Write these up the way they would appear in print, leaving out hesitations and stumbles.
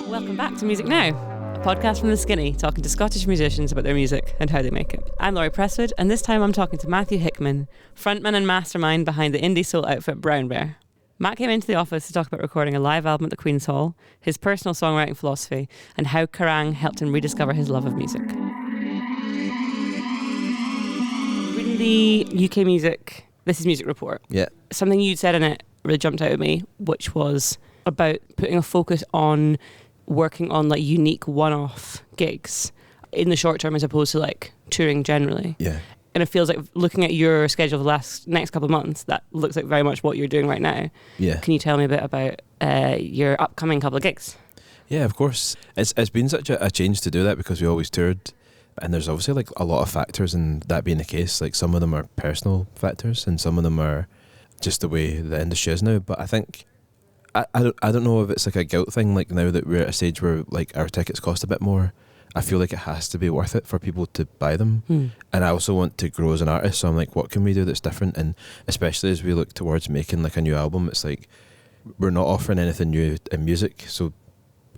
Welcome back to Music Now, a podcast from The Skinny, talking to Scottish musicians about their music and how they make it. I'm Laurie Presswood, and this time I'm talking to Matthew Hickman, frontman and mastermind behind the indie soul outfit Brownbear. Matt came into the office to talk about recording a live album at the Queen's Hall, his personal songwriting philosophy, and how Kerrang helped him rediscover his love of music. Reading the UK Music, This Is Music report, something you'd said in it really jumped out at me, which was about putting a focus on working on like unique one-off gigs in the short term as opposed to like touring generally. Yeah. And it feels like, looking at your schedule for the next couple of months, that looks like very much what you're doing right now. Yeah. Can you tell me a bit about your upcoming couple of gigs? Yeah, of course. It's been such a change to do that because we always toured, and there's obviously like a lot of factors in that being the case. Like some of them are personal factors and some of them are just the way the industry is now. But I think I don't know if it's like a guilt thing, like now that we're at a stage where like our tickets cost a bit more, I feel like it has to be worth it for people to buy them. And I also want to grow as an artist, so I'm like, what can we do that's different? And especially as we look towards making like a new album, it's like we're not offering anything new in music, so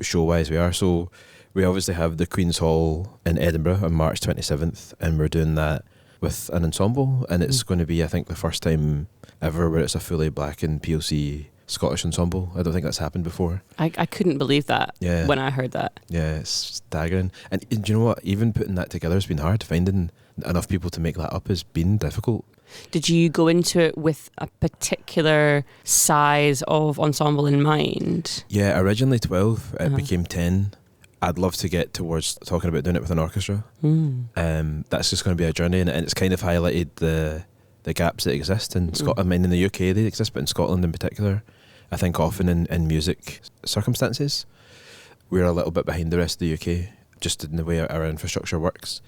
show wise we are. So we obviously have the Queen's Hall in Edinburgh on March 27th, and we're doing that with an ensemble, and it's going to be, I think, the first time ever where it's a fully black and POC Scottish ensemble. I don't think that's happened before. I couldn't believe that when I heard that. Yeah, it's staggering. And do you know what? Even putting that together has been hard. Finding enough people to make that up has been difficult. Did you go into it with a particular size of ensemble in mind? Yeah, originally 12. It became 10. I'd love to get towards talking about doing it with an orchestra. That's just going to be a journey, and it's kind of highlighted the gaps that exist in Scotland. I mean, in the UK they exist, but in Scotland in particular, I think often in music circumstances, we're a little bit behind the rest of the UK, just in the way our infrastructure works.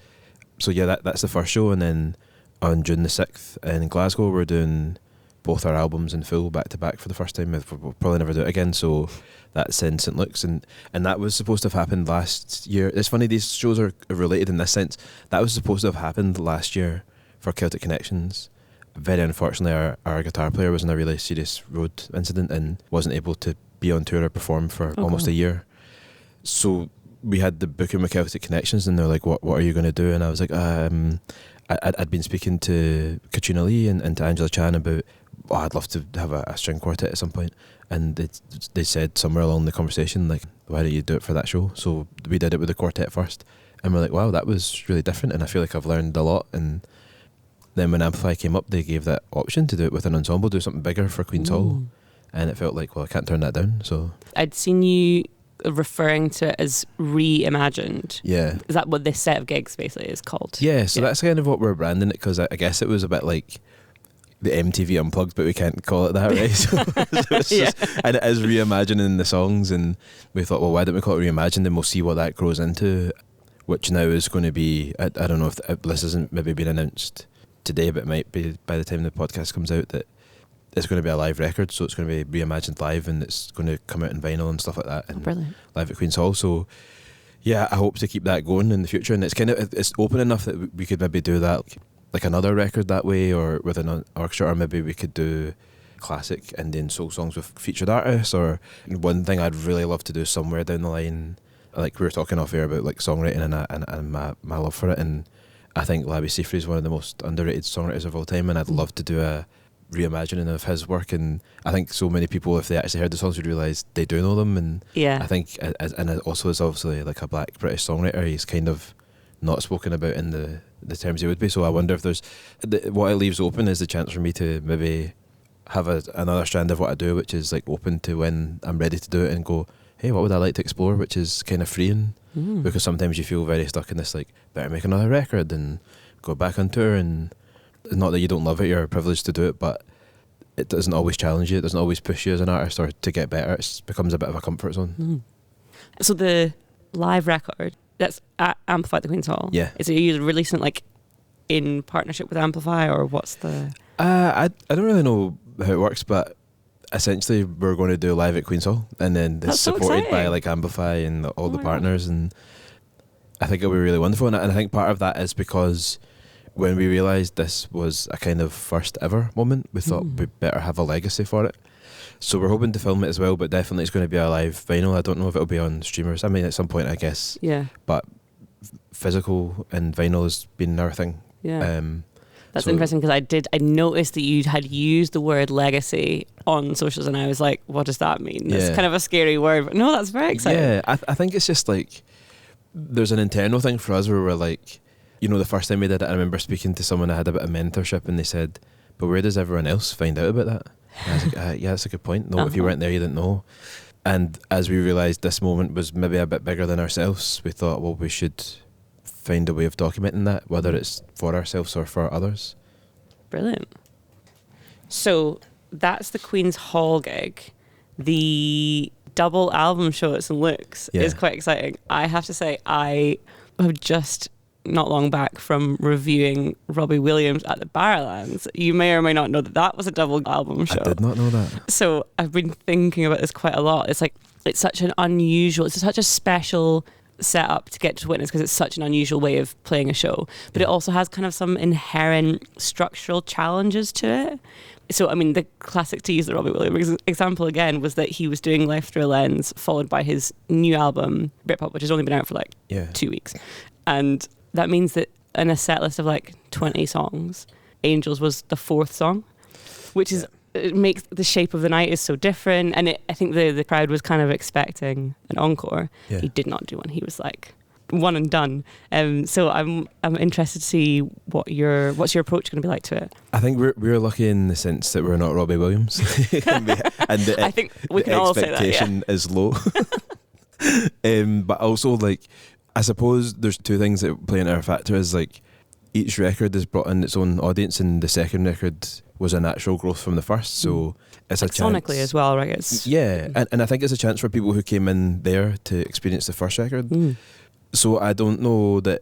So yeah, that's the first show, and then on June the 6th in Glasgow, we're doing both our albums in full back to back for the first time. We'll probably never do it again, so that's in St Luke's, and that was supposed to have happened last year. It's funny, these shows are related in this sense. That was supposed to have happened last year for Celtic Connections. Very unfortunately, our guitar player was in a really serious road incident and wasn't able to be on tour or perform for almost a year. So we had the booking with Celtic Connections, and they're like, what are you going to do? And I was like, I'd been speaking to Katrina Lee and to Angela Chan about, I'd love to have a string quartet at some point. And they said somewhere along the conversation, like, why don't you do it for that show? So we did it with the quartet first. And we're like, wow, that was really different. And I feel like I've learned a lot. And then when Amplify came up, they gave that option to do it with an ensemble, do something bigger for Queen's Hall. And it felt like, well, I can't turn that down. So I'd seen you referring to it as reimagined. Yeah. Is that what this set of gigs basically is called? Yeah, so that's kind of what we're branding it, because I guess it was a bit like the MTV Unplugged, but we can't call it that, right? So it's just, and it is reimagining the songs, and we thought, well, why don't we call it Reimagined, and we'll see what that grows into, which now is going to be, I don't know if this isn't maybe been announced today, but it might be by the time the podcast comes out, that it's going to be a live record, so it's going to be reimagined live, and it's going to come out in vinyl and stuff like that, and live at Queen's Hall. So yeah, I hope to keep that going in the future, and it's open enough that we could maybe do that like another record that way, or with an orchestra, or maybe we could do classic Indian soul songs with featured artists. Or one thing I'd really love to do somewhere down the line, like we were talking off air about like songwriting and my love for it, and I think Labi Siffre is one of the most underrated songwriters of all time, and I'd love to do a reimagining of his work. And I think so many people, if they actually heard the songs, would realise they do know them. And I think, and also as obviously like a black British songwriter, he's kind of not spoken about in the terms he would be. So I wonder if there's, what it leaves open is the chance for me to maybe have another strand of what I do, which is like open to when I'm ready to do it and go, hey, what would I like to explore, which is kind of freeing. Because sometimes you feel very stuck in this, like, better make another record and go back on tour, and not that you don't love it, you're privileged to do it, but it doesn't always challenge you, it doesn't always push you as an artist or to get better. It becomes a bit of a comfort zone. So the live record that's at Amplify at the Queen's Hall, is it you releasing it like in partnership with Amplify, or what's the I don't really know how it works, but essentially we're going to do live at Queen's Hall, and then it's supported by like Amplify and all the partners, and I think it'll be really wonderful. And I think part of that is because when we realised this was a kind of first ever moment, we thought we'd better have a legacy for it. So we're hoping to film it as well, but definitely it's going to be a live vinyl. I don't know if it'll be on streamers. I mean, at some point, I guess. Yeah. But physical and vinyl has been our thing. Yeah. That's interesting, because I noticed that you had used the word legacy on socials, and I was like, what does that mean? It's kind of a scary word, but no, that's very exciting. Yeah, I think it's just like, there's an internal thing for us where we're like, you know, the first time we did it, I remember speaking to someone I had a bit of mentorship, and they said, but where does everyone else find out about that? And I was like, yeah, that's a good point. No, if you weren't there, you didn't know. And as we realised this moment was maybe a bit bigger than ourselves, we thought, well, we should find a way of documenting that, whether it's for ourselves or for others. Brilliant. So that's the Queen's Hall gig. The double album show at St. Luke's is quite exciting. I have to say, I have just not long back from reviewing Robbie Williams at the Barrowlands. You may or may not know that that was a double album show. I did not know that. So I've been thinking about this quite a lot. It's like, it's such an unusual, it's such a special set up to get to witness, because it's such an unusual way of playing a show, but it also has kind of some inherent structural challenges to it. So I mean, the classic to use the Robbie Williams example again was that he was doing Life Through a Lens, followed by his new album Britpop, which has only been out for like 2 weeks, and that means that in a set list of like 20 songs, Angels was the 4th song, which is it makes the shape of the night is so different, and I think the crowd was kind of expecting an encore. He did not do one. He was like one and done. So I'm interested to see what's your approach going to be like to it. I think we're lucky in the sense that we're not Robbie Williams, and I think we can all say that. Expectation is low. But also, like, I suppose there's two things that play into our factor. Is like, each record has brought in its own audience, and the second record was a natural growth from the first, so it's like a chance. Sonically as well, right? And I think it's a chance for people who came in there to experience the first record. So I don't know that.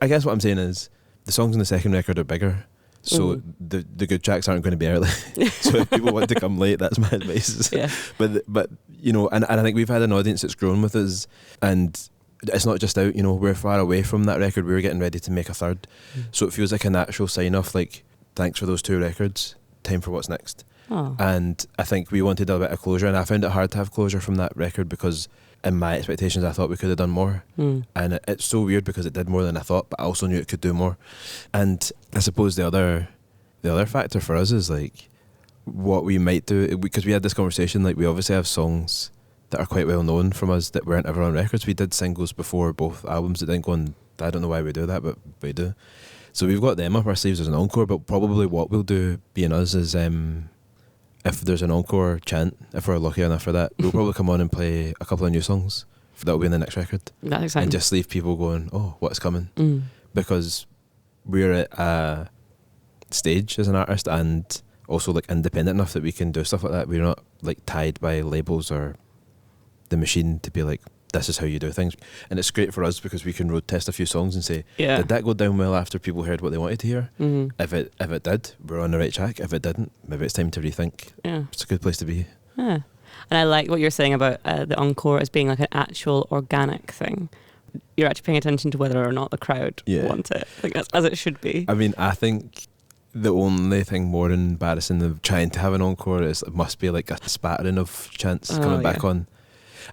I guess what I'm saying is the songs on the second record are bigger, so the good tracks aren't going to be early. So if people want to come late, that's my advice. But you know, and I think we've had an audience that's grown with us, and it's not just out, you know, we're far away from that record. We were getting ready to make a third. So it feels like a natural sign off, like, thanks for those 2 records, time for what's next. And I think we wanted a bit of closure, and I found it hard to have closure from that record, because in my expectations I thought we could have done more. And it's so weird because it did more than I thought, but I also knew it could do more. And I suppose the other factor for us is like what we might do, because we had this conversation, like, we obviously have songs that are quite well known from us that weren't ever on records. We did singles before both albums that didn't go on. I don't know why we do that, but we do. So we've got them up our sleeves as an encore, but probably what we'll do, being us, is if there's an encore chant, if we're lucky enough for that, we'll probably come on and play a couple of new songs that'll be in the next record. That's exciting. And just leave people going, oh, what's coming? Because we're at a stage as an artist, and also like independent enough that we can do stuff like that. We're not like tied by labels or the machine to be like, this is how you do things. And it's great for us because we can road test a few songs and say, did that go down well after people heard what they wanted to hear? If it did, we're on the right track. If it didn't, maybe it's time to rethink. It's a good place to be. And I like what you're saying about the encore as being like an actual organic thing. You're actually paying attention to whether or not the crowd want it. I think that's as it should be. I mean, I think the only thing more embarrassing than trying to have an encore is it must be like a spattering of chants coming back on.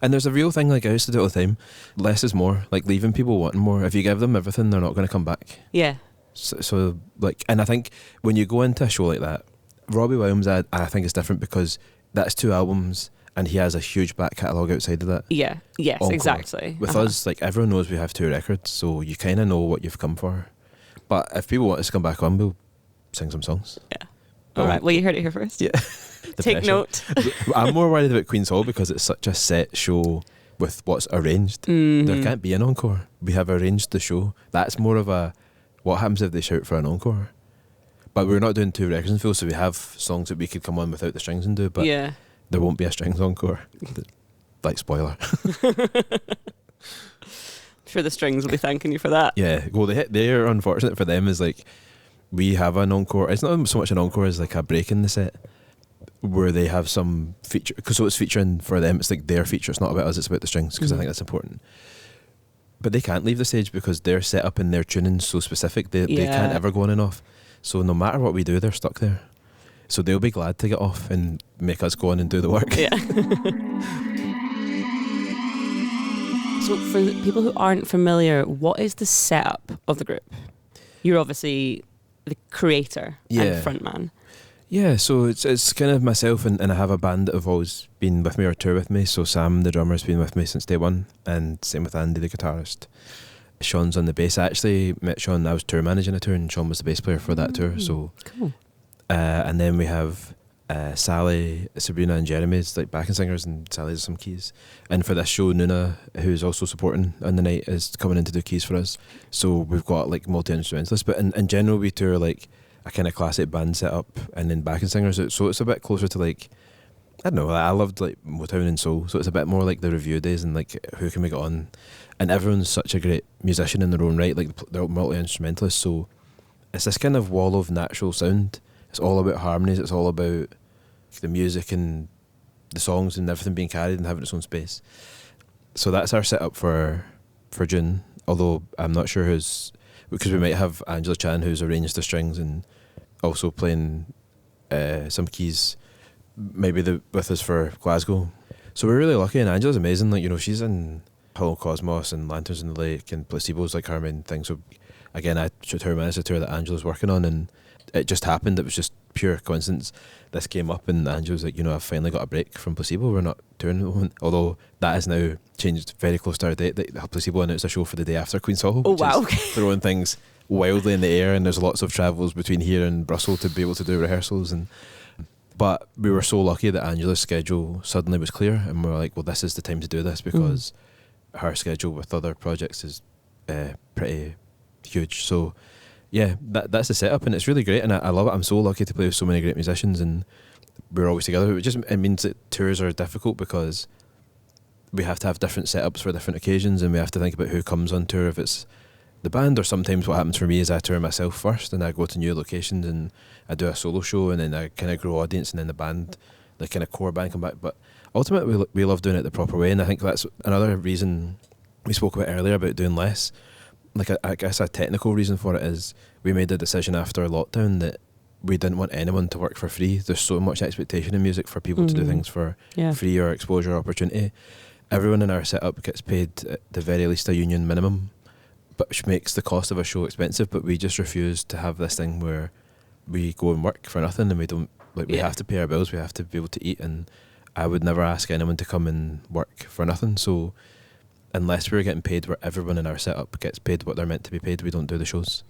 And there's a real thing, like I used to do all the time, less is more, like leaving people wanting more. If you give them everything, they're not going to come back. So like, and I think when you go into a show like that, Robbie Williams, I think is different because that's 2 albums and he has a huge back catalogue outside of that. Yes, encore. Exactly. With us, like, everyone knows we have 2 records, so you kind of know what you've come for. But if people want us to come back on, we'll sing some songs. All right, well, you heard it here first. Take pressure. note. I'm more worried about Queen's Hall because it's such a set show with what's arranged. There can't be an encore. We have arranged the show. That's more of a, what happens if they shout for an encore? But we're not doing 2 records in full, so we have songs that we could come on without the strings and do, but there won't be a strings encore. Like, spoiler. I'm sure the strings will be thanking you for that. Yeah, well, they're unfortunate for them is like, we have an encore. It's not so much an encore as like a break in the set where they have some feature, because so it's featuring for them, it's like their feature, it's not about us, it's about the strings, because I think that's important. but they can't leave the stage because their setup and their tuning's so specific. They can't ever go on and off. So no matter what we do, they're stuck there. So they'll be glad to get off and make us go on and do the work. Yeah. So for people who aren't familiar, what is the setup of the group? You're obviously the creator and frontman. Yeah, so it's kind of myself and I have a band that have always been with me or tour with me. So Sam, the drummer, has been with me since day one, and same with Andy, the guitarist. Sean's on the bass. I actually met Sean, I was tour managing a tour, and Sean was the bass player for that tour. So cool. And then we have Sally, Sabrina and Jeremy's like backing singers, and Sally does some keys. And for this show, Nuna, who's also supporting on the night, is coming in to do keys for us. So we've got like multi-instrumentalists, but in general we tour like a kind of classic band setup and then backing singers. So it's a bit closer to like, I don't know, I loved like Motown and soul, so it's a bit more like the review days and like who can we get on. And everyone's such a great musician in their own right, like they're multi-instrumentalists, so it's this kind of wall of natural sound. It's all about harmonies, it's all about the music and the songs and everything being carried and having its own space. So that's our setup for June, although I'm not sure who's, because we might have Angela Chan, who's arranged the strings and also playing some keys, maybe with us for Glasgow. So we're really lucky, and Angela's amazing. Like, you know, she's in Hollow Cosmos and Lanterns in the Lake and Placebo's like her main thing. So again, I should her manage the tour that Angela's working on, and it just happened. It was just pure coincidence. This came up and Angela was like, you know, I've finally got a break from Placebo. We're not touring at the moment. Although that has now changed very close to our date. Placebo announced a show for the day after Queen's Hall. Oh, wow. Throwing things wildly in the air, and there's lots of travels between here and Brussels to be able to do rehearsals. But we were so lucky that Angela's schedule suddenly was clear, and we were like, well, this is the time to do this, because her schedule with other projects is pretty huge. So yeah, that's the setup, and it's really great, and I love it. I'm so lucky to play with so many great musicians, and we're always together. It means that tours are difficult because we have to have different setups for different occasions, and we have to think about who comes on tour, if it's the band, or sometimes what happens for me is I tour myself first and I go to new locations and I do a solo show, and then I kind of grow audience, and then the band, the kind of core band, come back. But ultimately we love doing it the proper way, and I think that's another reason we spoke about earlier about doing less. Like I guess a technical reason for it is we made a decision after lockdown that we didn't want anyone to work for free. There's so much expectation in music for people to do things for free or exposure or opportunity. Everyone in our setup gets paid at the very least a union minimum, which makes the cost of a show expensive. But we just refuse to have this thing where we go and work for nothing, and we don't, like, we have to pay our bills, we have to be able to eat, and I would never ask anyone to come and work for nothing. So unless we're getting paid where everyone in our setup gets paid what they're meant to be paid, we don't do the shows.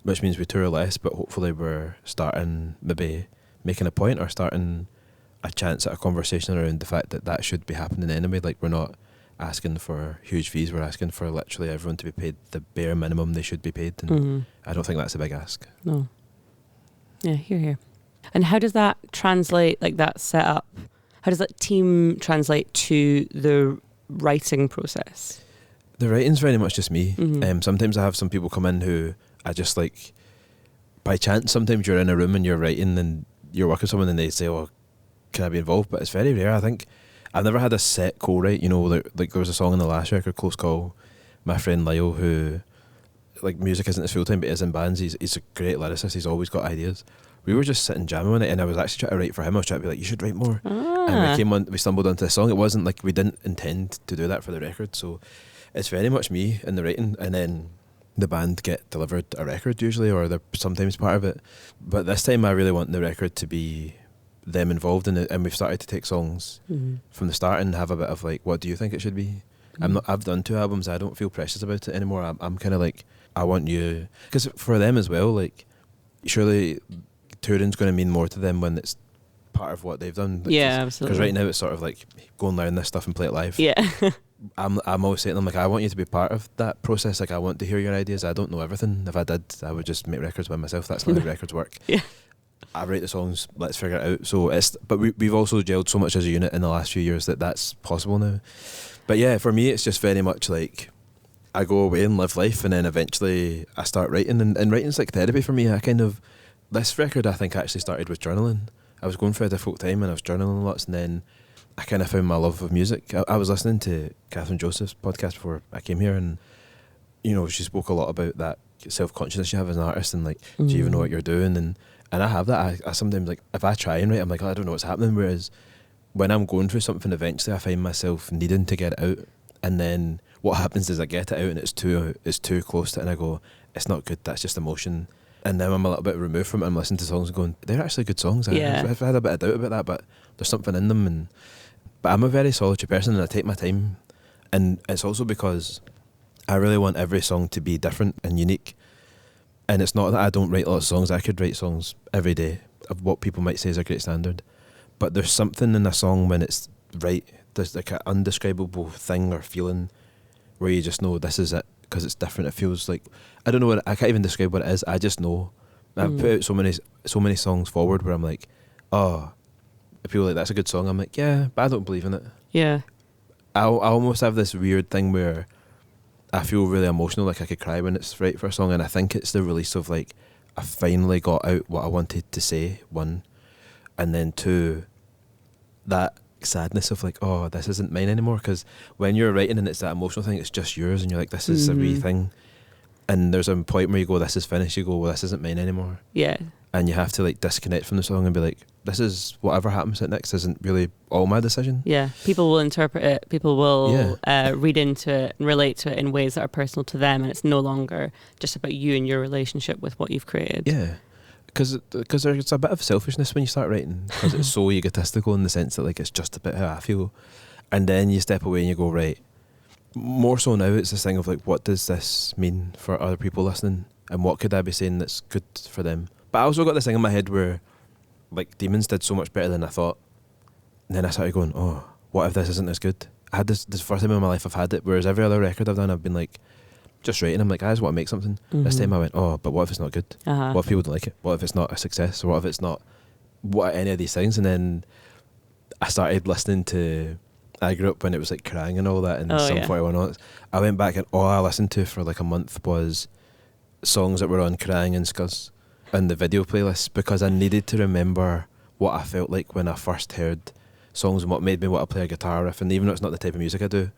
Which means we tour less, but hopefully we're starting, maybe making a point or starting a chance at a conversation around the fact that that should be happening anyway. Like, we're not asking for huge fees, we're asking for literally everyone to be paid the bare minimum they should be paid, and I don't think that's a big ask. No. Yeah, hear. And how does that translate, like that setup, how does that team translate to the writing process? The writing's very much just me. Sometimes I have some people come in who I just, like, by chance, sometimes you're in a room and you're writing and you're working with someone and they say, oh, can I be involved? But it's very rare. I think I've never had a set co-write, you know, like there was a song in the last record, Close Call, my friend Lyle, who, like, music isn't his full time but is in bands, he's a great lyricist, he's always got ideas. We were just sitting jamming on it, and I was actually trying to write for him. I was trying to be like, you should write more. And we stumbled onto this song. It wasn't like we didn't intend to do that for the record, so it's very much me in the writing, and then the band get delivered a record usually, or they're sometimes part of it. But this time I really want the record to be them involved in it, and we've started to take songs from the start and have a bit of like, what do you think it should be? I've done 2 albums, I don't feel precious about it anymore. I'm kind of like, I want you, because for them as well, like, surely touring's going to mean more to them when it's part of what they've done. Like, absolutely. Because right now it's sort of like, go and learn this stuff and play it live. I'm always saying to them, like, I want you to be part of that process. Like, I want to hear your ideas. I don't know everything. If I did, I would just make records by myself. That's not how records work. I write the songs, let's figure it out. So but we've also gelled so much as a unit in the last few years that that's possible now. But yeah, for me it's just very much like, I go away and live life, and then eventually I start writing, and writing's like therapy for me. This record I think actually started with journaling. I was going through a difficult time and I was journaling lots, and then I kind of found my love of music. I was listening to Catherine Joseph's podcast before I came here, and she spoke a lot about that self-consciousness you have as an artist, and like, do you even know what you're doing? And I have that. I sometimes, like, if I try and write, I'm like, oh, I don't know what's happening. Whereas when I'm going through something, eventually I find myself needing to get it out, and then what happens is I get it out and it's too close to it, and I go, it's not good, that's just emotion. And now I'm a little bit removed from it. I'm listening to songs and going, they're actually good songs. I've had a bit of doubt about that, but there's something in them. But I'm a very solitary person, and I take my time. And it's also because I really want every song to be different and unique. And it's not that I don't write a lot of songs. I could write songs every day of what people might say is a great standard. But there's something in a song when it's right. There's like an undescribable thing or feeling where you just know this is it, because it's different. It feels like, I don't know I can't even describe what it is. I just know. I've put out so many songs forward where I'm like, oh, if people are like, that's a good song, I'm like, yeah, but I don't believe in it. Yeah. I almost have this weird thing where I feel really emotional, like I could cry when it's right for a song, and I think it's the release of, like, I finally got out what I wanted to say, one, and then two, that sadness of like, oh, this isn't mine anymore, because when you're writing and it's that emotional thing, it's just yours, and you're like, this is a wee thing, and there's a point where you go, this is finished, you go, well, this isn't mine anymore. Yeah. And you have to, like, disconnect from the song and be like, this is, whatever happens at next isn't really all my decision. Yeah, people will interpret it, people will read into it and relate to it in ways that are personal to them, and it's no longer just about you and your relationship with what you've created. Yeah, because there's a bit of selfishness when you start writing, because it's so egotistical in the sense that, like, it's just about how I feel, and then you step away and you go, right, more so now it's this thing of like, what does this mean for other people listening, and what could I be saying that's good for them? But I also got this thing in my head where, like, Demons did so much better than I thought, and then I started going, oh, what if this isn't as good? I had this first time in my life I've had it, whereas every other record I've done, I've been like, just writing, I'm like, I just want to make something. This time I went, oh, but what if it's not good? What if people don't like it? What if it's not a success? Or what if it's not any of these things? And then I started listening to, I grew up when it was like Crying and all that, and Sum 41 on it. I went back and all I listened to for like a month was songs that were on Crying and Scuzz and the video playlist, because I needed to remember what I felt like when I first heard songs and what made me want to play a guitar riff. And even though it's not the type of music I do,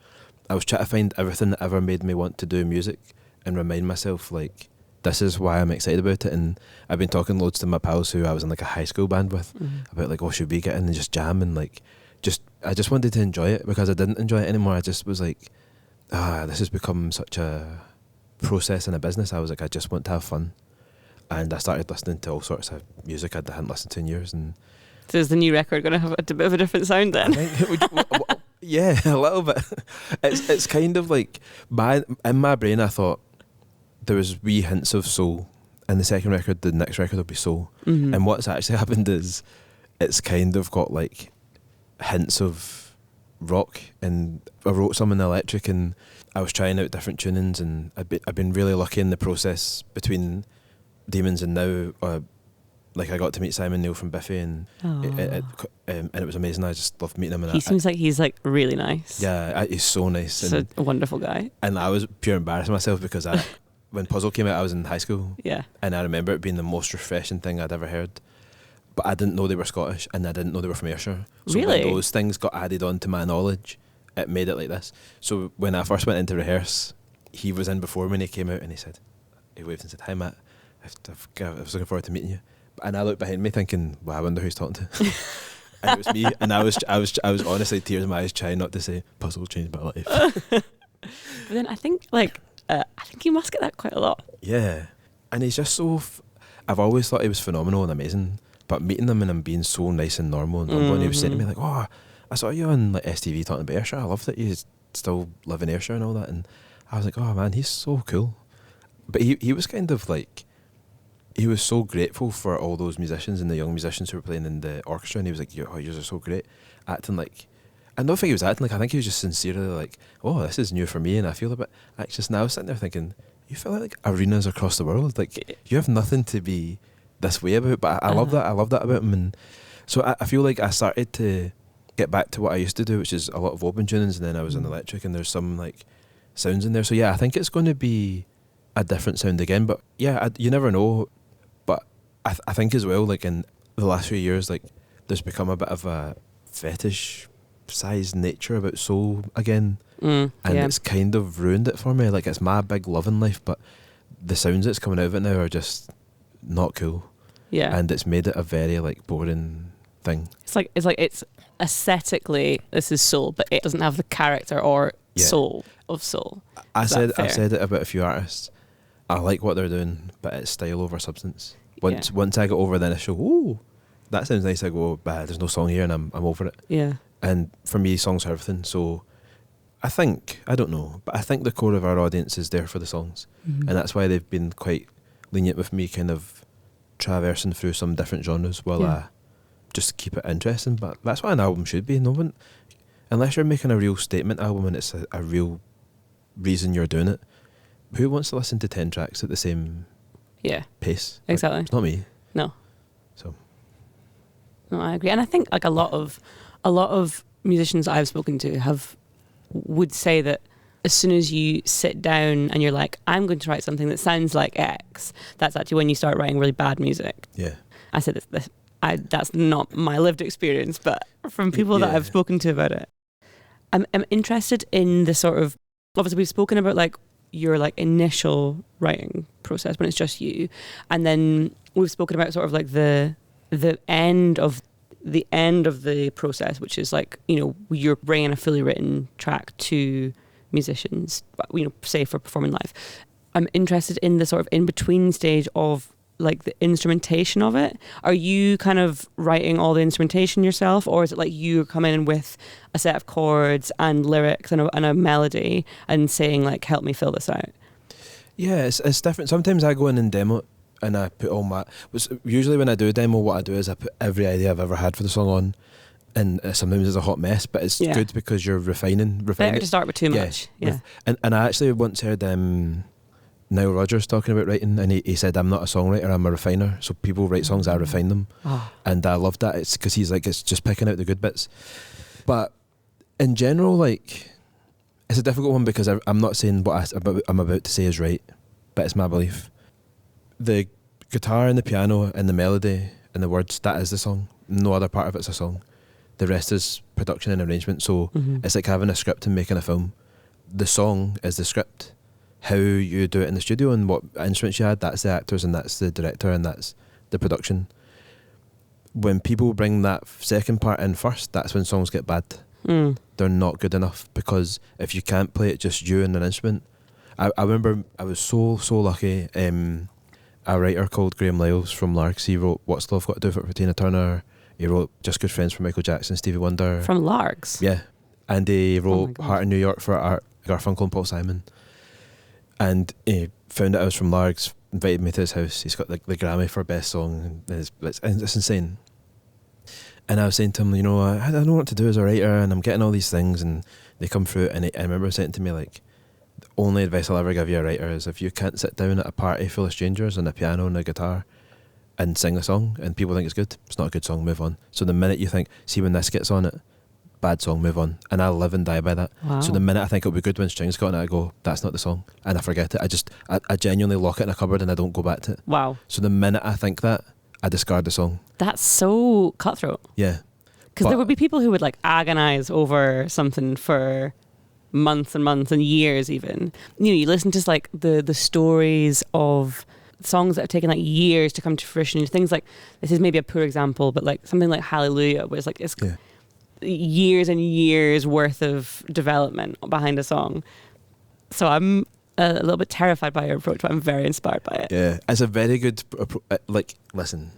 I was trying to find everything that ever made me want to do music and remind myself, like, this is why I'm excited about it. And I've been talking loads to my pals who I was in like a high school band with about like, oh, should we get in and just jam, and like, I just wanted to enjoy it, because I didn't enjoy it anymore. I just was like, this has become such a process and a business. I was like, I just want to have fun. And I started listening to all sorts of music I hadn't listened to in years. And so is the new record going to have a bit of a different sound then? I think yeah, a little bit. It's kind of like, in my brain I thought there was wee hints of soul. In the second record, the next record will be soul. And what's actually happened is it's kind of got like hints of rock, and I wrote some in the electric, and I was trying out different tunings, and I've been really lucky in the process between Demons and now. Like, I got to meet Simon Neil from Biffy, and it was amazing. I just loved meeting him. And he seems like he's like really nice. Yeah, he's so nice. He's a wonderful guy. And I was pure embarrassing myself because when Puzzle came out, I was in high school. Yeah. And I remember it being the most refreshing thing I'd ever heard. But I didn't know they were Scottish, and I didn't know they were from Ayrshire. So really? When those things got added on to my knowledge, it made it like this. So when I first went in to rehearse, he was in before me, and he came out and he waved and said, "Hi, Matt. I was looking forward to meeting you." And I looked behind me thinking, well, I wonder who he's talking to. And it was me, and I was honestly, tears in my eyes, trying not to say Puzzle changed my life. But then I think you must get that quite a lot. Yeah, and he's just so. I've always thought he was phenomenal and amazing, but meeting him and him being so nice and normal and humble, and he was saying to me like, "Oh, I saw you on like STV talking about Ayrshire. I love that you still live in Ayrshire and all that." And I was like, "Oh man, he's so cool." But he was kind of like. He was so grateful for all those musicians and the young musicians who were playing in the orchestra, and he was like, "You are so great," acting like. I don't think he was acting like. I think he was just sincerely like, "Oh, this is new for me," and I feel a bit anxious. And I was sitting there thinking, "You feel like arenas across the world. Like you have nothing to be this way about." But I love that. I love that about him, and so I feel like I started to get back to what I used to do, which is a lot of open tunings, and then I was on electric, and there's some like sounds in there. So yeah, I think it's going to be a different sound again. But yeah, you never know. I think as well, like in the last few years, like there's become a bit of a fetish life-size nature about soul again, and it's kind of ruined it for me. Like, it's my big love in life, but the sounds that's coming out of it now are just not cool. Yeah, and it's made it a very like boring thing. It's aesthetically this is soul, but it doesn't have the character or soul of soul. I've said it about a few artists. I like what they're doing, but it's style over substance. Once I get over the initial, ooh, that sounds nice, I go, bah, there's no song here, and I'm over it. Yeah. And for me, songs are everything. So I don't know, but I think the core of our audience is there for the songs, and that's why they've been quite lenient with me, kind of traversing through some different genres while I just keep it interesting. But that's what an album should be. No one, unless you're making a real statement album and it's a real reason you're doing it, who wants to listen to 10 tracks at the same pace? Exactly. It's not me. No. So. No, I agree. And I think like a lot of musicians I've spoken to would say that as soon as you sit down and you're like, I'm going to write something that sounds like X, that's actually when you start writing really bad music. Yeah. I said this that's not my lived experience, but from people that I've spoken to about it. I'm interested in the sort of, obviously we've spoken about like your like initial writing process when it's just you, and then we've spoken about sort of like the end of the process, which is like, you know, you're bringing a fully written track to musicians, you know, say for performing live. I'm interested in the sort of in between stage of like the instrumentation of it. Are you kind of writing all the instrumentation yourself, or is it like you come in with a set of chords and lyrics and a melody and saying like, help me fill this out? Yeah, it's different. Sometimes I go in and demo it and I put all my, usually when I do a demo, what I do is I put every idea I've ever had for the song on, and sometimes it's a hot mess, but it's good because you're refining. Better to start with too much. Yeah. And I actually once heard Nile Rodgers talking about writing, and he said, I'm not a songwriter, I'm a refiner. So people write songs, I refine them. And I love that. It's because he's like, it's just picking out the good bits. But in general, like, it's a difficult one because I'm not saying what I'm about to say is right, but it's my belief. The guitar and the piano and the melody and the words, that is the song. No other part of it's a song. The rest is production and arrangement. So it's like having a script and making a film. The song is the script. How you do it in the studio and what instruments you had, that's the actors and that's the director and that's the production. When people bring that second part in first, that's when songs get bad. They're not good enough, because if you can't play it just you and an instrument. I remember I was so lucky. A writer called Graham Lyles from Largs, he wrote What's Love Got to Do With It for Tina Turner. He wrote Just Good Friends for Michael Jackson, Stevie Wonder. From Largs? Yeah. And he wrote Heart in New York for Art Garfunkel and Paul Simon. And he found out I was from Largs, invited me to his house. He's got the Grammy for Best Song. And it's insane. And I was saying to him, you know, I don't know what to do as a writer, and I'm getting all these things and they come through. And I remember saying to me, like, the only advice I'll ever give you, a writer, is if you can't sit down at a party full of strangers on a piano and a guitar and sing a song and people think it's good, it's not a good song, move on. So the minute you think, see when this gets on it, bad song, move on. And I live and die by that. Wow. So the minute I think it'll be good when strings got on it, I go, that's not the song, and I forget it. I genuinely lock it in a cupboard and I don't go back to it. Wow. So the minute I think that, I discard the song. That's so cutthroat. Yeah. Because there would be people who would like agonize over something for months and months and years even. You know, you listen to like the stories of songs that have taken like years to come to fruition. Things like, this is maybe a poor example, but like something like Hallelujah, where it's like it's years and years worth of development behind a song. So I'm a little bit terrified by your approach, but I'm very inspired by it. Yeah, it's a very good like, listen,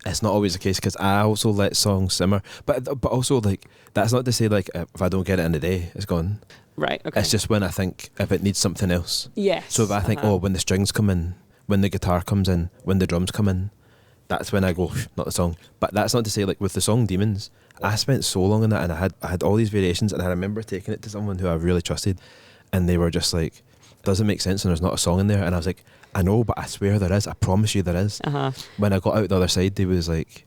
it's not always the case, because I also let songs simmer, but also like, that's not to say like if I don't get it in the day, it's gone. Right, okay. It's just when I think if it needs something else. Yes. So if I think, when the strings come in, when the guitar comes in, when the drums come in, that's when I go, not the song. But that's not to say, like with the song Demons, I spent so long on that, and I had all these variations, and I remember taking it to someone who I really trusted, and they were just like, it doesn't make sense and there's not a song in there. And I was like, I know, but I swear there is. I promise you there is. When I got out the other side, they was like,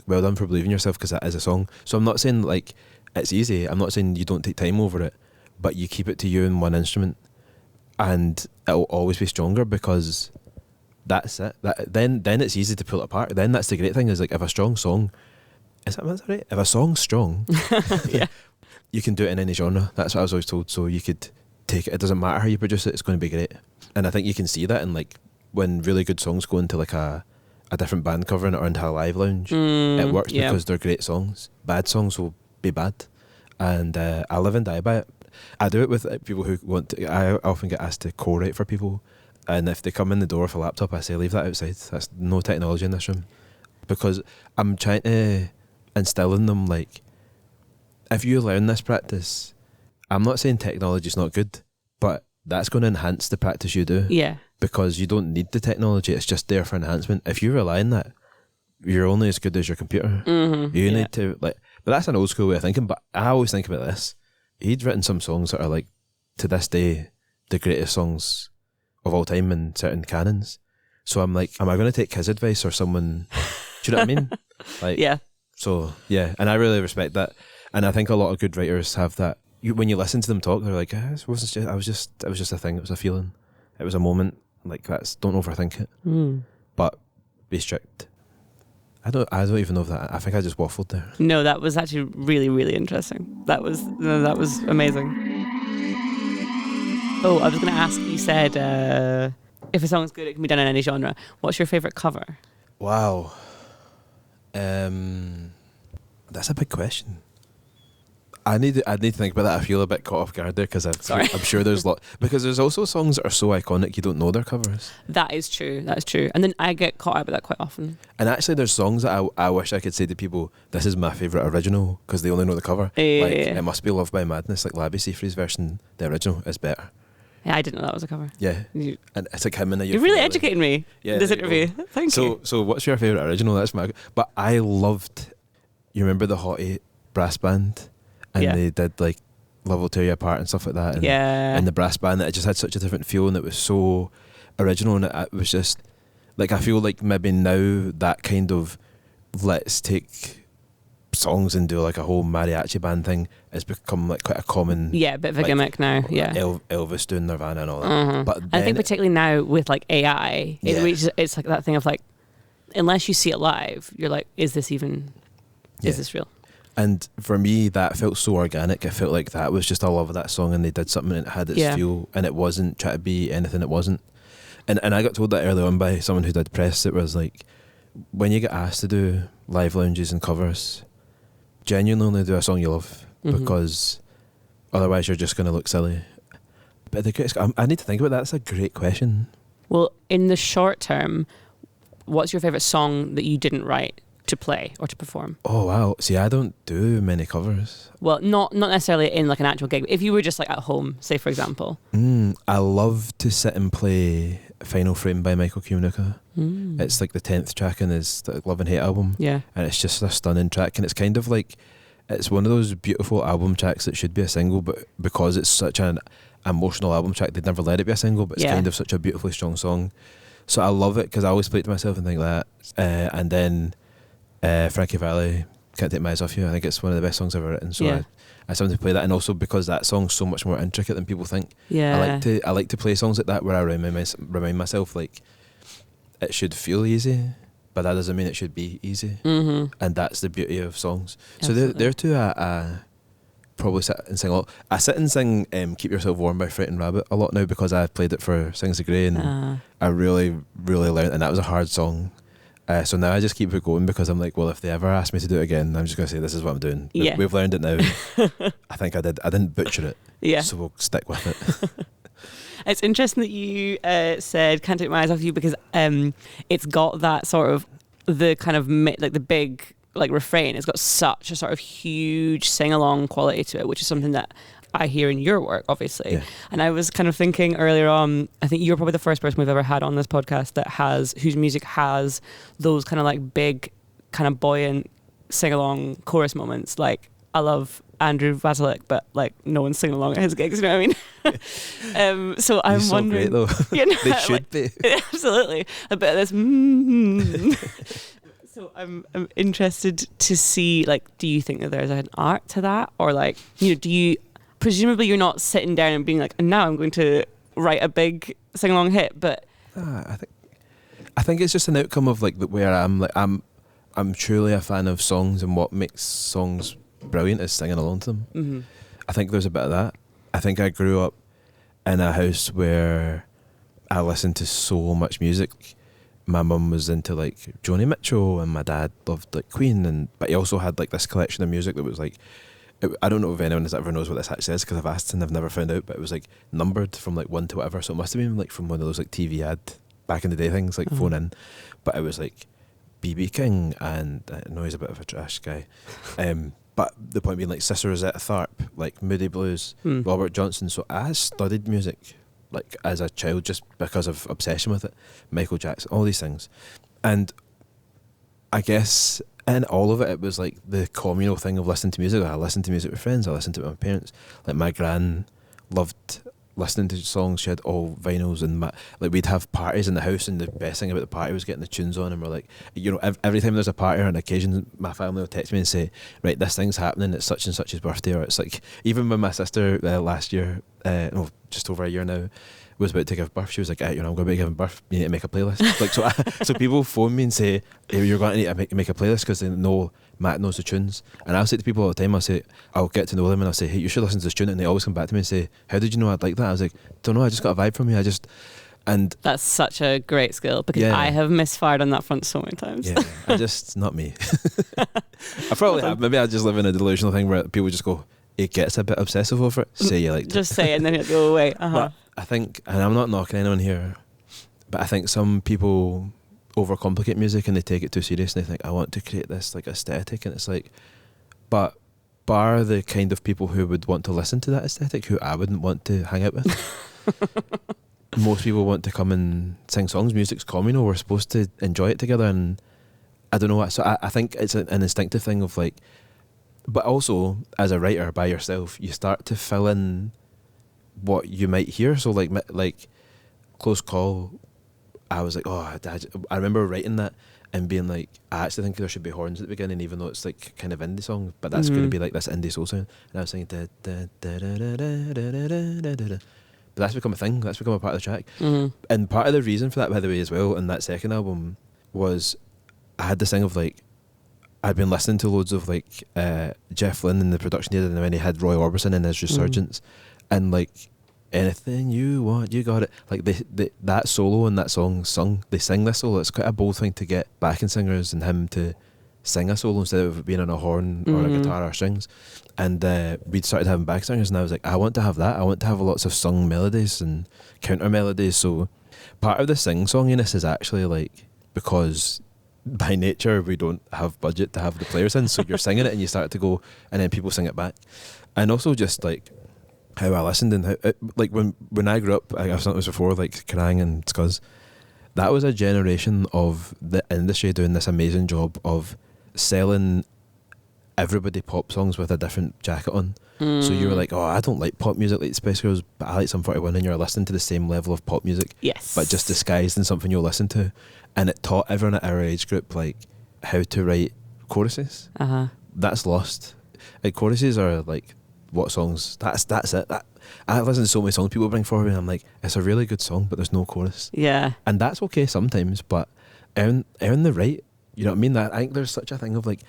well done for believing yourself, because that is a song. So I'm not saying like it's easy. I'm not saying you don't take time over it, but you keep it to you in one instrument, and it'll always be stronger, because that's it. Then it's easy to pull it apart. Then that's the great thing, is like if a strong song is that right? If a song's strong, Yeah. you can do it in any genre. That's what I was always told. So you could take it. It doesn't matter how you produce it. It's going to be great. And I think you can see that in like when really good songs go into like a different band covering it or into a live lounge. It works because they're great songs. Bad songs will be bad. And I live and die by it. I do it with people who want to. I often get asked to co-write for people. And if they come in the door with a laptop, I say, leave that outside. That's no technology in this room. Because I'm trying to instill in them, like, if you learn this practice, I'm not saying technology's not good, but that's going to enhance the practice you do. Yeah. Because you don't need the technology, it's just there for enhancement. If you rely on that, you're only as good as your computer. You need to, like, but that's an old school way of thinking, but I always think about this. He'd written some songs that are, like, to this day, the greatest songs of all time in certain canons. So I'm like, am I going to take his advice or someone? Do you know what I mean? Like, yeah. So yeah, and I really respect that, and I think a lot of good writers have that. When you listen to them talk, they're like, it was just a thing. It was a feeling. It was a moment. Like don't overthink it. But be strict. I don't even know if that. I think I just waffled there. No, that was actually really, really interesting. That was amazing. Oh, I was going to ask, you said if a song's good, it can be done in any genre. What's your favourite cover? Wow. That's a big question. I'd need to think about that. I feel a bit caught off guard there because I'm sure there's because there's also songs that are so iconic you don't know they're covers. That is true. And then I get caught out with that quite often. And actually there's songs that I wish I could say to people, this is my favourite original, because they only know the cover. It Must Be Love by Madness, like Labby Seyfried's version, the original is better. Yeah, I didn't know that was a cover. Yeah. And it's like him in a You're really educating me in this interview. Thank you. So what's your favourite original? That's my... But I loved... You remember the Hot 8 brass band? And they did like Love Will Tear You Apart and stuff like that. And, and the brass band, that it just had such a different feel and it was so original, and it was just... Like, I feel like maybe now that kind of let's take songs and do like a whole mariachi band thing has become like quite a common bit of a gimmick now. Elvis doing Nirvana and all that. But I think particularly now with like AI, it's like that thing of like, unless you see it live, you're like, is this real? And for me, that felt so organic. It felt like that was just, I love that song, and they did something and it had its feel, and it wasn't trying to be anything it wasn't. And I got told that early on by someone who did press. It was like, when you get asked to do live lounges and covers, genuinely only do a song you love, because otherwise you're just going to look silly. But I need to think about that. That's a great question. Well, in the short term, what's your favourite song that you didn't write to play or to perform? Oh wow, see, I don't do many covers. Well, not necessarily in like an actual gig. If you were just like at home, say for example. I love to sit and play Final Frame by Michael Kiwanuka. It's like the 10th track in his Love and Hate album, and it's just a stunning track, and it's kind of like, it's one of those beautiful album tracks that should be a single, but because it's such an emotional album track, they'd never let it be a single, but it's kind of such a beautifully strong song. So I love it because I always play it to myself and think that. And then Frankie Valli, Can't Take My Eyes Off You, I think it's one of the best songs I've ever written. So I sometimes play that, and also because that song's so much more intricate than people think. I like to play songs like that where I remind myself like it should feel easy, but that doesn't mean it should be easy. And that's the beauty of songs. Absolutely. So they're two I probably sit and sing a lot. I sit and sing Keep Yourself Warm by Frightened Rabbit a lot now because I played it for Sings the Grey, and I really, really learned, and that was a hard song. So now I just keep it going because I'm like, well, if they ever ask me to do it again, I'm just going to say, this is what I'm doing. We've learned it now. I think I didn't butcher it. So we'll stick with it. It's interesting that you said Can't Take My Eyes Off You, because it's got that sort of, the kind of like the big like refrain. It's got such a sort of huge sing-along quality to it, which is something that I hear in your work, obviously. And I was kind of thinking earlier on, I think you're probably the first person we've ever had on this podcast whose music has those kind of like big, kind of buoyant sing-along chorus moments. Like, I love Andrew Vasilik, but like no one's singing along at his gigs, you know what I mean? So I'm wondering, great, though. They should be. Absolutely. A bit of this. So I'm interested to see, like, do you think that there's an art to that, or like, do you? Presumably you're not sitting down and being like, and now I'm going to write a big sing-along hit, but I think it's just an outcome of like where I am. Like, I'm truly a fan of songs, and what makes songs brilliant is singing along to them. Mm-hmm. I think there's a bit of that. I think I grew up in a house where I listened to so much music. My mum was into like Joni Mitchell, and my dad loved like Queen, but he also had like this collection of music that was like, I don't know if anyone ever knows what this actually is, because I've asked and I've never found out, but it was like numbered from like 1 to whatever, so it must have been like from one of those like TV ad back in the day things, like phone in, but it was like BB King, and I know he's a bit of a trash guy, but the point being like Sister Rosetta Tharpe, like Moody Blues, Robert Johnson. So I studied music like as a child just because of obsession with it, Michael Jackson, all these things. And I guess in all of it, it was like the communal thing of listening to music. I listened to music with friends, I listened to it with my parents. Like my gran loved listening to songs. She had all vinyls, and like we'd have parties in the house, and the best thing about the party was getting the tunes on. And we're like, you know, every time there's a party or an occasion, my family will text me and say, right, this thing's happening, it's such and such's birthday. Or it's like, even when my sister last year, no, just over a year now, was about to give birth, she was like, you know, I'm going to be giving birth, you need to make a playlist. Like, so people phone me and say, hey, you're going to need to make a playlist, because they know Matt knows the tunes. And I'll say to people all the time, I'll get to know them, and I'll say, hey, you should listen to this tune, and they always come back to me and say, how did you know I'd like that? I was like, don't know, I just got a vibe from you. And that's such a great skill, because I have misfired on that front so many times. Yeah, not me. I probably have. Maybe I just live in a delusional thing where people just go, it gets a bit obsessive over it. Say you like just say it and then it'll go away. But I think, and I'm not knocking anyone here, but I think some people overcomplicate music and they take it too serious, and they think, I want to create this like aesthetic, and it's like, but bar the kind of people who would want to listen to that aesthetic, who I wouldn't want to hang out with. Most people want to come and sing songs. Music's communal. We're supposed to enjoy it together, and I don't know what. So I think it's an instinctive thing of like, but also as a writer by yourself, you start to fill in what you might hear. So like Close Call, I was like, I remember writing that and being like, I actually think there should be horns at the beginning, even though it's like kind of indie song, but that's going to be like this indie soul sound. And I was singing da da da da da da da da da da. But that's become a thing. That's become a part of the track. And part of the reason for that, by the way, as well, in that second album, was I had this thing of like, I'd been listening to loads of like Jeff Lynne in the production he did, and when he had Roy Orbison in his Resurgence, and like, anything you want, you got it. Like that solo in that song sung, they sing this solo. It's quite a bold thing to get backing singers and him to sing a solo instead of being on a horn or a guitar or strings. And we'd started having back singers, and I was like, I want to have that. I want to have lots of sung melodies and counter melodies. So part of the sing-songiness is actually like, because by nature we don't have budget to have the players in, so you're singing it and you start to go, and then people sing it back. And also just like how I listened, and how like when I grew up, I've said this before, like Kerrang and Scuzz, that was a generation of the industry doing this amazing job of selling everybody pop songs with a different jacket on. So you were like, I don't like pop music like Spice Girls, but I like Sum 41, and you're listening to the same level of pop music, yes, but just disguised in something you'll listen to. And it taught everyone at our age group like how to write choruses. That's lost. Like, choruses are like, what songs? That's it. I listen to so many songs people bring forward, and I'm like, it's a really good song, but there's no chorus. Yeah. And that's okay sometimes, but earn the right. You know what I mean? That I think there's such a thing of like,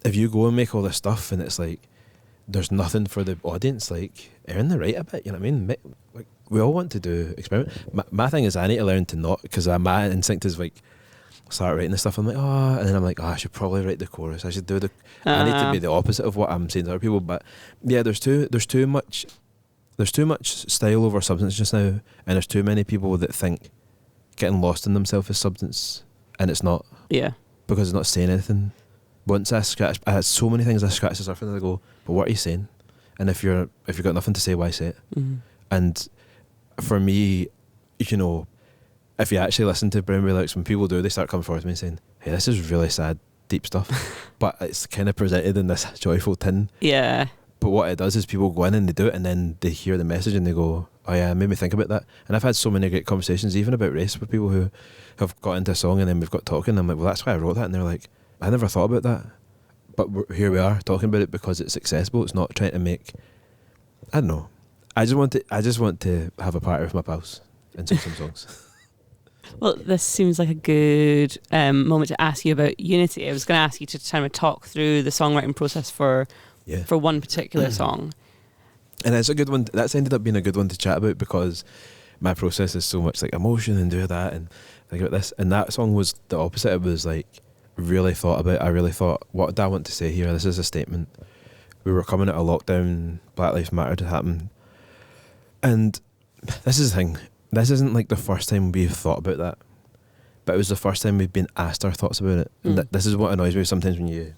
if you go and make all this stuff and it's like, there's nothing for the audience, like, earn the right a bit. You know what I mean? Like, we all want to do experiment. My thing is, I need to learn to not, because my instinct is like, start writing this stuff. I'm like, and then I'm like, I should probably write the chorus. I should do I need to be the opposite of what I'm saying to other people. But yeah, there's too much style over substance just now, and there's too many people that think getting lost in themselves is substance, and it's not. Yeah. Because it's not saying anything. Once I had so many things I scratch the surface, and I go, but what are you saying? And if you've got nothing to say, why say it? And for me, you know, if you actually listen to Brownbear lyrics, when people do, they start coming forward to me saying, hey, this is really sad, deep stuff. But it's kind of presented in this joyful tin. Yeah. But what it does is people go in and they do it, and then they hear the message and they go, oh yeah, it made me think about that. And I've had so many great conversations, even about race, with people who have got into a song, and then we've got talking, and I'm like, well, that's why I wrote that. And they're like, I never thought about that. But here we are talking about it because it's accessible. It's not trying to make, I don't know. I just want to have a party with my pals and sing some songs. Well, this seems like a good moment to ask you about Unity. I was going to ask you to kind of talk through the songwriting process for one particular song. And it's a good one. That's ended up being a good one to chat about because my process is so much like emotion and do that and think about this. And that song was the opposite. It was like really thought about. I really thought, what do I want to say here? This is a statement. We were coming out of lockdown. Black Lives Matter had happened. And this is the thing. This isn't like the first time we've thought about that. But it was the first time we've been asked our thoughts about it. And this is what annoys me sometimes when you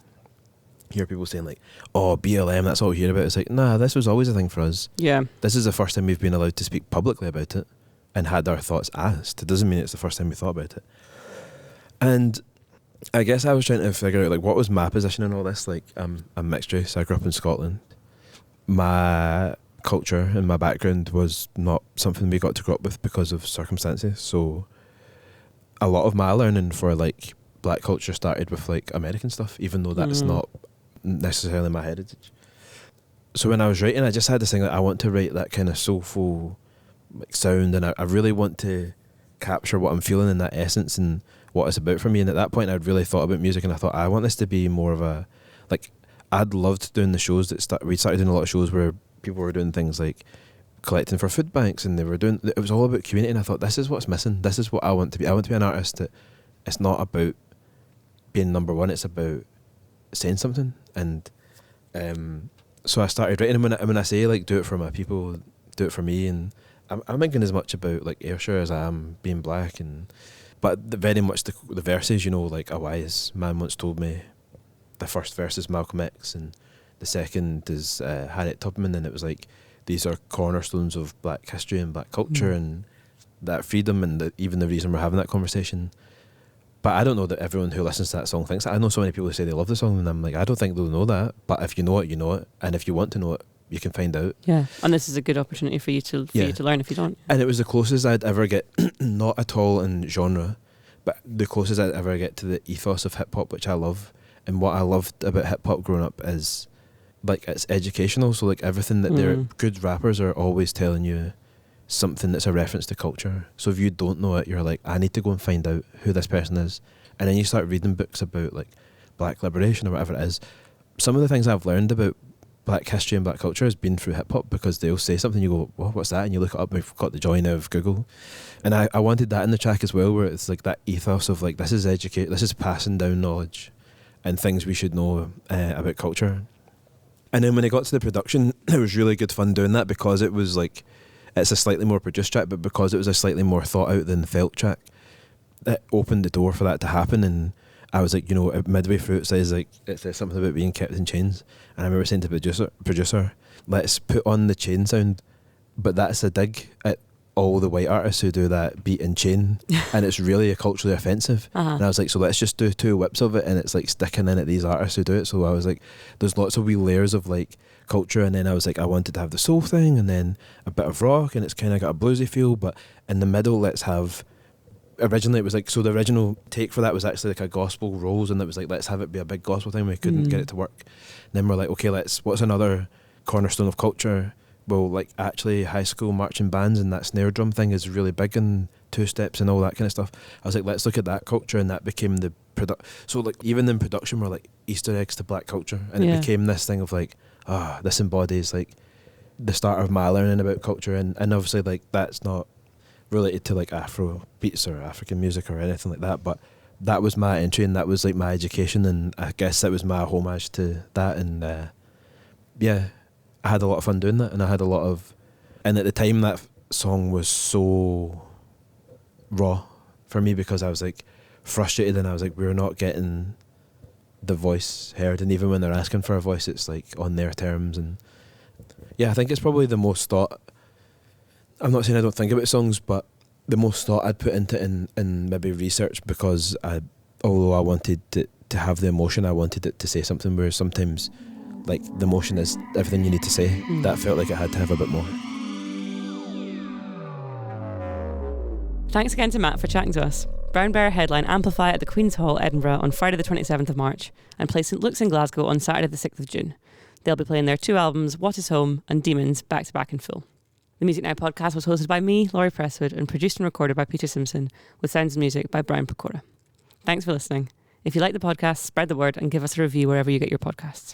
hear people saying like, oh, BLM, that's all we hear about. It's like, nah, this was always a thing for us. Yeah. This is the first time we've been allowed to speak publicly about it and had our thoughts asked. It doesn't mean it's the first time we thought about it. And I guess I was trying to figure out like what was my position in all this. Like I'm mixed race. I grew up in Scotland. My culture and my background was not something we got to grow up with because of circumstances. So a lot of my learning for like black culture started with like American stuff, even though that's not necessarily my heritage. So when I was writing, I just had this thing that I want to write that kind of soulful like sound, and I really want to capture what I'm feeling in that essence and what it's about for me. And at that point I'd really thought about music, and I thought I want this to be more of a, like, I'd loved doing the shows that we started doing a lot of shows where people were doing things like collecting for food banks, and it was all about community, and I thought this is what's missing. This is what I want to be. I want to be an artist that it's not about being number one, it's about saying something. And so I started writing, and when I say like do it for my people, do it for me, and I'm thinking as much about like Ayrshire as I am being black, but very much the verses, you know, like a wise man once told me the first verse is Malcolm X and the second is Harriet Tubman, and it was like these are cornerstones of black history and black culture and that freedom, and even the reason we're having that conversation. But I don't know that everyone who listens to that song thinks that. I know so many people who say they love the song, and I'm like, I don't think they'll know that. But if you know it, you know it. And if you want to know it, you can find out. Yeah. And this is a good opportunity for you to learn if you don't. And it was the closest I'd ever get, not at all in genre, but the closest I'd ever get to the ethos of hip hop, which I love. And what I loved about hip hop growing up is like it's educational. So like everything that they're good rappers are always telling you something that's a reference to culture. So if you don't know it, you're like, I need to go and find out who this person is. And then you start reading books about like black liberation or whatever it is. Some of the things I've learned about black history and black culture has been through hip hop, because they'll say something, you go, well, what's that? And you look it up, and we've got the joy now of Google. And I wanted that in the track as well, where it's like that ethos of like, this is passing down knowledge and things we should know about culture. And then when it got to the production, it was really good fun doing that, because it was like, it's a slightly more produced track, but because it was a slightly more thought out than felt track, it opened the door for that to happen. And I was like, you know, midway through it says something about being kept in chains, and I remember saying to the producer, let's put on the chain sound, but that's a dig at all the white artists who do that beat and chain, and it's really culturally offensive. And I was like, so let's just do 2 whips of it, and it's like sticking in at these artists who do it. So I was like, there's lots of wee layers of like culture, and then I was like, I wanted to have the soul thing, and then a bit of rock, and it's kind of got a bluesy feel, but in the middle let's have, originally it was like, so the original take for that was actually like a gospel rolls, and it was like, let's have it be a big gospel thing. We couldn't get it to work. And then we're like, okay, what's another cornerstone of culture? Well, like actually high school marching bands, and that snare drum thing is really big, and 2 steps and all that kind of stuff. I was like, let's look at that culture, and that became the so like even in production we're like Easter eggs to black culture, and it became this thing of like, this embodies like the start of my learning about culture, and obviously like that's not related to like Afro beats or African music or anything like that, but that was my entry, and that was like my education, and I guess that was my homage to that. And I had a lot of fun doing that, and I had a lot of, and at the time that song was so raw for me, because I was like frustrated, and I was like, we're not getting the voice heard, and even when they're asking for a voice, it's like on their terms. And I think it's probably the most thought, I'm not saying I don't think about songs, but the most thought I'd put into it in maybe research, because although I wanted it to have the emotion, I wanted it to say something, where sometimes like the emotion is everything you need to say. That felt like it had to have a bit more. Thanks again to Matt for chatting to us. Brownbear headline Amplify at the Queen's Hall, Edinburgh on Friday the 27th of March, and play St Luke's in Glasgow on Saturday the 6th of June. They'll be playing their 2 albums, What Is Home and Demons, back to back in full. The Music Now podcast was hosted by me, Laurie Presswood, and produced and recorded by Peter Simpson, with sounds and music by Brian Pecora. Thanks for listening. If you like the podcast, spread the word and give us a review wherever you get your podcasts.